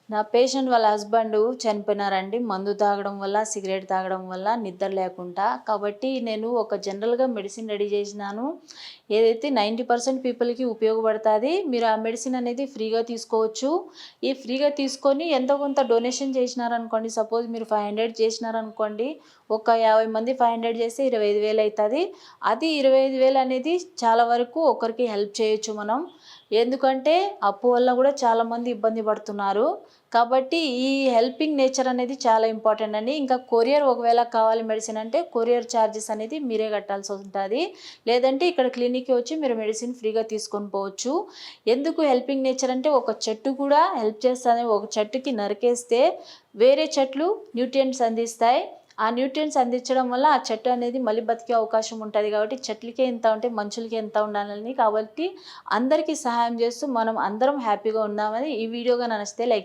నా పేషెంట్ వాళ్ళ హస్బెండ్ చనిపోయినారండి. మందు తాగడం వల్ల, సిగరెట్ తాగడం వల్ల నిద్ర లేకుండా. కాబట్టి నేను ఒక జనరల్‌గా మెడిసిన్ రెడీ చేసినాను. ఏదైతే 90% పీపుల్‌కి ఉపయోగపడతాది. మీరు ఆ మెడిసిన్ అనేది ఫ్రీగా తీసుకోవచ్చు. ఈ ఫ్రీగా తీసుకొని ఎంతో కొంత డొనేషన్ చేసినారనుకోండి, సపోజ్ మీరు 500 చేసినారనుకోండి, ఒక 50 మంది 500 చేస్తే 25,000 అయితది. అది 25,000 అనేది చాలా వరకు ఒకరికి హెల్ప్ చేయొచ్చు మనం. ఎందుకంటే అప్పు వల్ల కూడా చాలామంది ఇబ్బంది పడుతున్నారు. కాబట్టి ఈ హెల్పింగ్ నేచర్ అనేది చాలా ఇంపార్టెంట్ అండి. ఇంకా కొరియర్ ఒకవేళ కావాలి మెడిసిన్ అంటే కొరియర్ చార్జెస్ అనేది మీరే కట్టాల్సి ఉంటది. లేదంటే ఇక్కడ క్లినిక్‌కి వచ్చి మీరు మెడిసిన్ ఫ్రీగా తీసుకొని పోవచ్చు. ఎందుకు హెల్పింగ్ నేచర్ అంటే ఒక చెట్టు కూడా హెల్ప్ చేస్తది. ఒక చెట్టుకి నరికేస్తే వేరే చెట్లు న్యూట్రియంట్స్ అందిస్తాయి. ఆ న్యూట్రియంట్స్ అందించడం వల్ల ఆ చెట్టు అనేది మళ్ళీ బతికే అవకాశం ఉంటది. కాబట్టి చెట్లకే ఇంత ఉంటే మనుషులకి ఎంత ఉండాలని కాబట్టి అందరికీ సహాయం చేస్తూ మనం అందరం హ్యాపీగా ఉందామని ఈ వీడియో గాని నచ్చితే లైక్ చేయండి.